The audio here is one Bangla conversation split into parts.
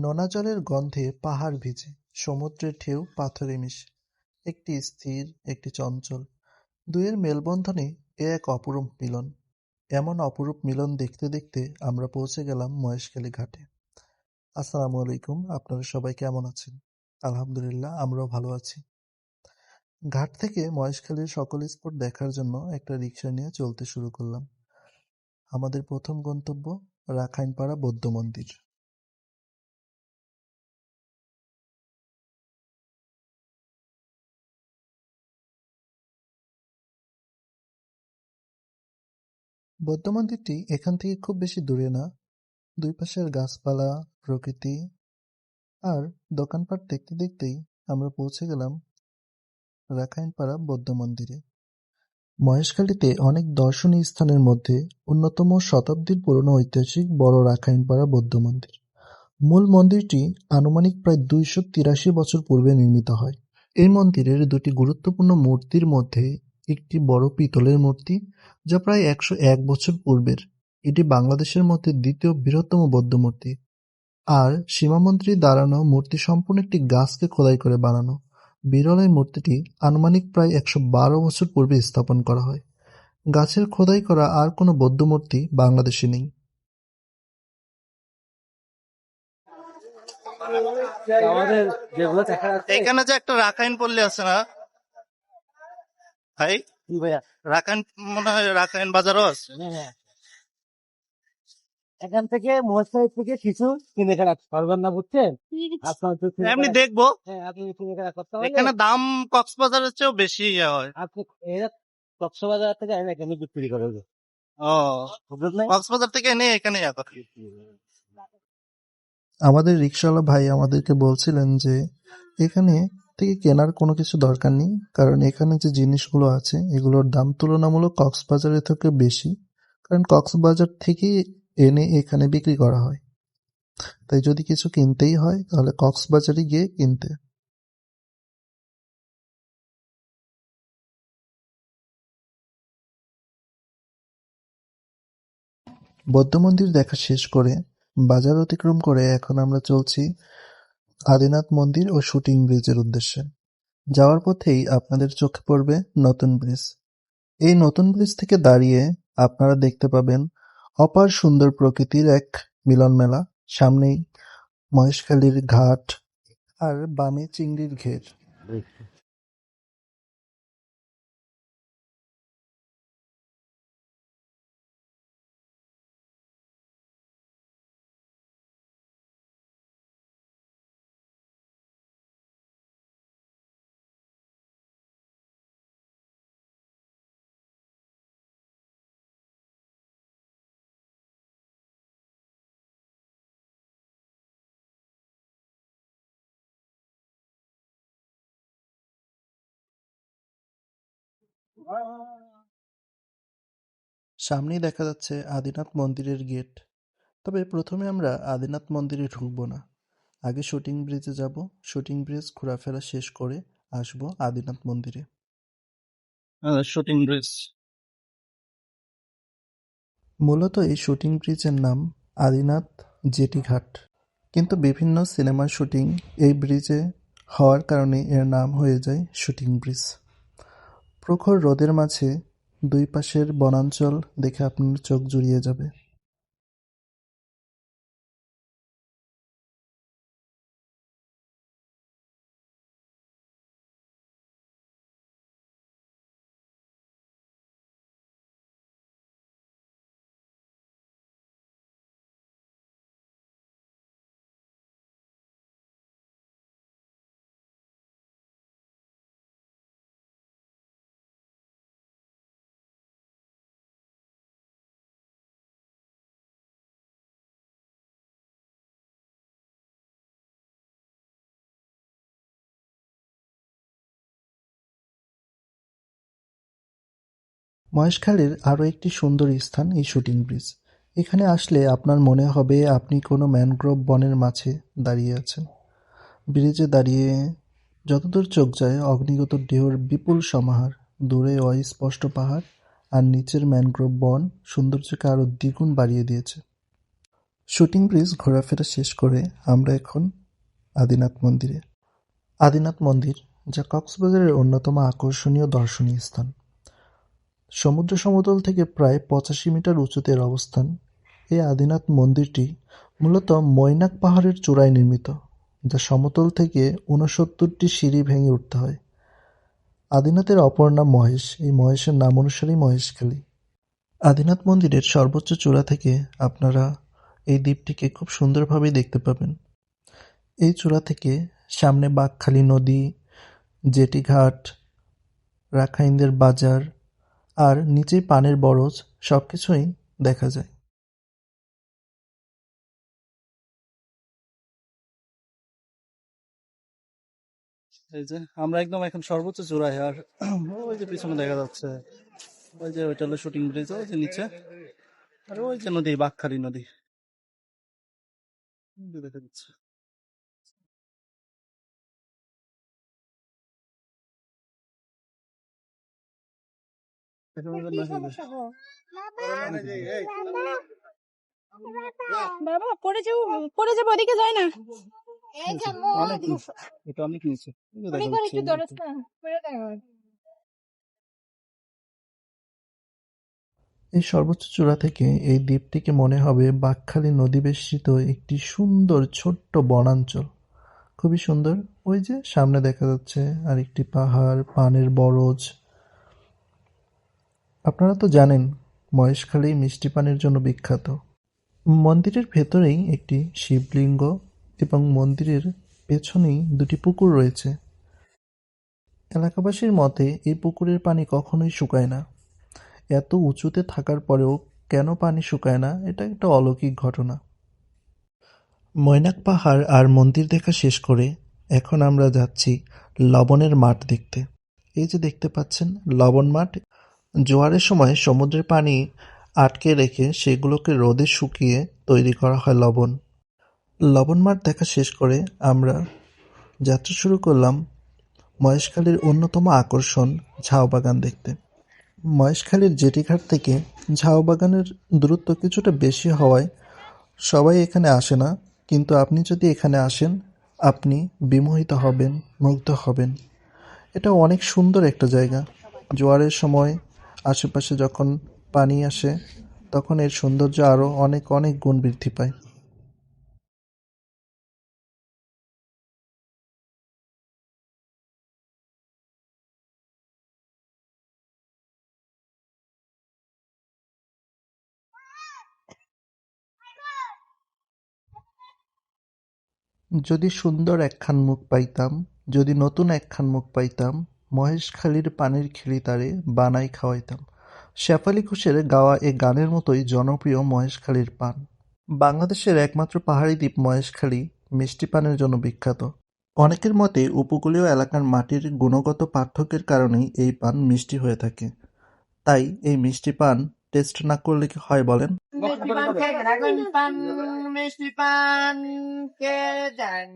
নোনা জলের গন্ধে পাহাড় ভিজে, সমুদ্রের ঢেউ পাথরে মিশে, একটি স্থির, একটি চঞ্চল, দুইয়ের মেলবন্ধনে এ এক অপরূপ মিলন। এমন অপরূপ মিলন দেখতে দেখতে আমরা পৌঁছে গেলাম মহেশখালী ঘাটে। আসসালামু আলাইকুম, আপনারা সবাই কেমন আছেন? আলহামদুলিল্লাহ, আমরাও ভালো আছি। ঘাট থেকে মহেশখালীর সকল স্পট দেখার জন্য একটা রিক্সা নিয়ে চলতে শুরু করলাম। আমাদের প্রথম গন্তব্য রাখাইনপাড়া বৌদ্ধ মন্দির। বৌদ্ধ মন্দিরটি এখান থেকে খুব বেশি দূরে না। দুই পাশের গাছপালা, প্রকৃতি আর দোকানপাট দেখতে দেখতেই আমরা পৌঁছে গেলাম রাখাইনপাড়া বৌদ্ধ মন্দিরে। মহেশখালীতে অনেক দর্শনীয় স্থানের মধ্যে অন্যতম শতাব্দীর পুরনো ঐতিহাসিক বড় রাখাইনপাড়া বৌদ্ধ মন্দির। মূল মন্দিরটি আনুমানিক প্রায় 283 বছর পূর্বে নির্মিত হয়। এই মন্দিরের দুটি গুরুত্বপূর্ণ মূর্তির মধ্যে একটি বড় পিতলের মূর্তি, যা প্রায় 101 বছর পূর্বের। এটি বাংলাদেশের মধ্যে দ্বিতীয় বৃহত্তম বৌদ্ধ মূর্তি। আর সীমামন্ত্রী দাঁড়ানো মূর্তি সম্পূর্ণ একটি গাছকে খোদাই করে বানানো। বিরল এই মূর্তিটি আনুমানিক প্রায় 112 বছর পূর্বে স্থাপন করা হয়। গাছের খোদাই করা আর কোনো বৌদ্ধ মূর্তি বাংলাদেশে নেই। এখানে যে একটা রাখাইন পল্লী আছে না ভাই? ভাইয়া রাখাইন মনে হয় রাখাইন বাজারও আছে। এখান থেকে মহেশখালী থেকে কিছু কিনেকেনা করবেন না, বুঝছেন? আপনার তো এমনি দেখবো। হ্যাঁ, আপনি কিনেকেনা করতে হবে। এখানে দাম কক্সবাজারের চেয়েও বেশি হয়। আপনি এরা কক্সবাজার থেকে এনে এখানে বিক্রি করে দেবে। ও, বুঝলেন না? কক্সবাজার থেকে এনে এখানে আমাদের রিকশাওয়ালা ভাই আমাদেরকে বলছিলেন যে এখানে থেকে কেনার কোনো কিছু দরকার নেই, কারণ এখানে যে জিনিসগুলো আছে এগুলোর দাম তুলনামূলক কক্সবাজারের থেকে বেশি, কারণ কক্সবাজার থেকে এনে এখানে বিক্রি করা হয়। তাই যদি কিছু কিনতেই হয় তাহলে কক্সবাজারে গিয়ে কিনতে। বৌদ্ধ মন্দির দেখা শেষ করে বাজার অতিক্রম করে এখন আমরা চলছি আদিনাথ মন্দির ও শুটিং ব্রিজের উদ্দেশ্যে। যাওয়ার পথেই আপনাদের চোখে পড়বে নতুন ব্রিজ। এই নতুন ব্রিজ থেকে দাঁড়িয়ে আপনারা দেখতে পাবেন অপার সুন্দর প্রকৃতির এক মিলন মেলা। সামনেই মহেশখালীর ঘাট আর বামে চিংড়ির ঘের। সামনেই দেখা যাচ্ছে আদিনাথ মন্দিরের গেট। তবে প্রথমে আমরা আদিনাথ মন্দিরে ঢুকবো না, আগে শুটিং ব্রিজে যাব। শুটিং ব্রিজ ঘোরাফেরা শেষ করে আসবো আদিনাথ মন্দিরে। Shooting bridge. মূলত এই শুটিং ব্রিজের নাম আদিনাথ জেটি ঘাট, কিন্তু বিভিন্ন সিনেমার শুটিং এই ব্রিজে হওয়ার কারণে এর নাম হয়ে যায় শুটিং ব্রিজ। প্রখর রোদের মাঝে দুই পাশের বনাঞ্চল দেখে আপনার চোখ জুড়িয়ে যাবে। মহেশখালীর আরও একটি সুন্দর স্থান এই শুটিং ব্রিজ। এখানে আসলে আপনার মনে হবে আপনি কোনো ম্যানগ্রোভ বনের মাঝে দাঁড়িয়ে আছেন। ব্রিজে দাঁড়িয়ে যতদূর চোখ যায় অগ্নিগত ঢেউর বিপুল সমাহার, দূরে অস্পষ্ট পাহাড় আর নিচের ম্যানগ্রোভ বন সৌন্দর্যকে আরও দ্বিগুণ বাড়িয়ে দিয়েছে। শুটিং ব্রিজ ঘোরাফেরা শেষ করে আমরা এখন আদিনাথ মন্দিরে। আদিনাথ মন্দির, যা কক্সবাজারের অন্যতম আকর্ষণীয় দর্শনীয় স্থান। সমুদ্র সমতল থেকে প্রায় ৮৫ মিটার উঁচুতে এর অবস্থান। এই আদিনাথ মন্দিরটি মূলত মৈনাক পাহাড়ের চূড়ায় নির্মিত, যা সমতল থেকে ৬৯টি সিঁড়ি ভেঙে উঠতে হয়। আদিনাথের অপর নাম মহেশ, এই মহেশের নাম অনুসারেই মহেশখালী। আদিনাথ মন্দিরের সর্বোচ্চ চূড়া থেকে আপনারা এই দ্বীপটিকে খুব সুন্দরভাবেই দেখতে পাবেন। এই চূড়া থেকে সামনে বাঁকখালী নদী, জেটিঘাট, রাখাইনদের বাজার আর নিচেই পানের বরজ সবকিছুই দেখা যায়। এই যে আমরা একদম এখন সর্বোচ্চ চূড়ায়, আর ওই যে পিছনে দেখা যাচ্ছে, ওই যে ওইটা হলো শুটিং ব্রিজ, ওই যে নিচে, আর ওই যে নদী, বাঁকখালী নদী ওই যে দেখা যাচ্ছে। বাবা পড়ে যাবো ওদিকে যায় না। অনেক নিচে, এটা অনেক নিচে, এই যে দেখা অনেক যাচ্ছে। একটু দরজ না পড়ে যাবো। এই সর্বোচ্চ চূড়া থেকে এই দ্বীপটিকে মনে হবে বাঁকখালী নদী বেষ্টিত একটি সুন্দর ছোট্ট বনাঞ্চল। খুবই সুন্দর। ওই যে সামনে দেখা যাচ্ছে আরেকটি পাহাড়, পানের বরজ। আপনারা তো জানেন মহেশখালী মিষ্টি পানের জন্য বিখ্যাত। মন্দিরের ভেতরেই একটি শিবলিঙ্গ এবং মন্দিরের পেছনেই দুটি পুকুর রয়েছে। এলাকাবাসীর মতে এই পুকুরের পানি কখনোই শুকায় না। এত উঁচুতে থাকার পরেও কেন পানি শুকায় না, এটা একটা অলৌকিক ঘটনা। মৈনাক পাহাড় আর মন্দির দেখা শেষ করে এখন আমরা যাচ্ছি লবণের মাঠ দেখতে। এই যে দেখতে পাচ্ছেন লবণ মাঠ, জোয়ারের সময় সমুদ্রের পানি আটকে রেখে সেগুলোকে রোদে শুকিয়ে তৈরি করা হয় লবণ। লবণ মাঠ দেখা শেষ করে আমরা যাত্রা শুরু করলাম মহেশখালীর অন্যতম আকর্ষণ ঝাউবাগান দেখতে। মহেশখালীর জেটিঘাট থেকে ঝাউবাগানের দূরত্ব কিছুটা বেশি হওয়ায় সবাই এখানে আসে না, কিন্তু আপনি যদি এখানে আসেন আপনি বিমোহিত হবেন, মুগ্ধ হবেন। এটা অনেক সুন্দর একটা জায়গা। জোয়ারের সময় আশেপাশে যখন পানি আসে তখন এর সৌন্দর্য আরও অনেক অনেক গুণ বৃদ্ধি পায়। যদি সুন্দর একখান মুখ পাইতাম, যদি নতুন একখান মুখ পাইতাম, মহেশখালীর পানির খিলি তারে বানাই খাওয়াইতাম। শেফালী ঘোষের গাওয়া এ গানের মতোই জনপ্রিয় মহেশখালীর পান। বাংলাদেশের একমাত্র পাহাড়ি দ্বীপ মহেশখালী মিষ্টি পানের জন্য বিখ্যাত। অনেকের মতে উপকূলীয় এলাকার মাটির গুণগত পার্থক্যের কারণেই এই পান মিষ্টি হয়ে থাকে। তাই এই মিষ্টি পান টেস্ট না করলে কি হয় বলেন? মিষ্টি পান খেয়ে ড্রাগন পান, মিষ্টি পান খেয়ে যান।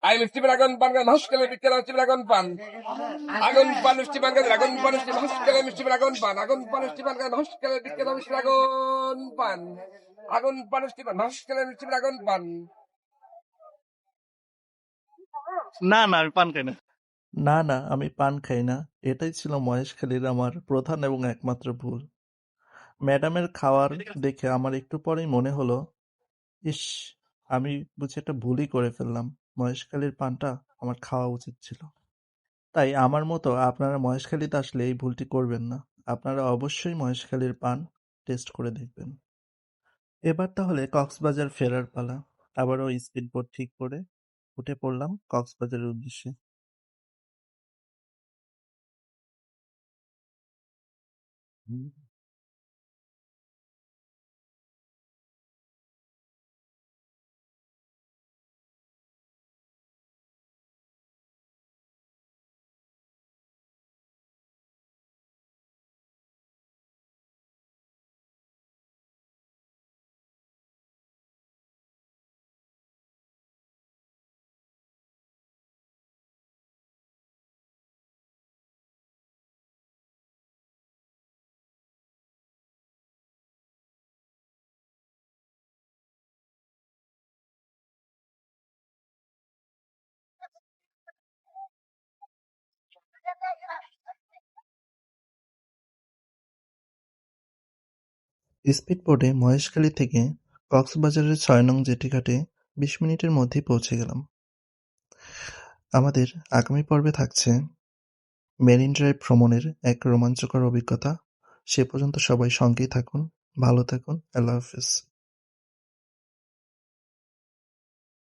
Ay, mi stipen agon pan gan hoskele mi kera stipen agon pan. Agon pan stipen gan agon pan stipen hoskele mi stipen agon pan. Agon pan stipen gan hoskele mi kera stipen agon pan. Agon pan stipen hoskele mi stipen agon pan. না না, আমি পান খাই না। না, না, আমি পান খাই না। এটাই ছিল মহেশখালীর আমার প্রধান এবং একমাত্র ভুল। ম্যাডামের খাওয়ার দেখে আমার একটু পরেই মনে হলো, ইস, আমি বুঝি একটা ভুলই করে ফেললাম। মহেশখালীর পানটা আমার খাওয়া উচিত ছিল। তাই আমার মতো আপনারা মহেশখালীতে আসলে এই ভুলটি করবেন না। আপনারা অবশ্যই মহেশখালীর পান টেস্ট করে দেখবেন। এবার তাহলে কক্সবাজার ফেরার পালা। আবারও স্পিড বোট ঠিক করে উঠে পড়লাম কক্সবাজারের উদ্দেশ্যে। স্পিডবোটে মহেশখালী থেকে কক্সবাজারের ৬ নং জেটিঘাটে ২০ মিনিটের মধ্যেই পৌঁছে গেলাম। আমাদের আগামী পর্বে থাকছে মেরিন ড্রাইভ ভ্রমণের এক রোমাঞ্চকর অভিজ্ঞতা। সে পর্যন্ত সবাই সঙ্গেই থাকুন, ভালো থাকুন। আল্লাহ হাফেজ।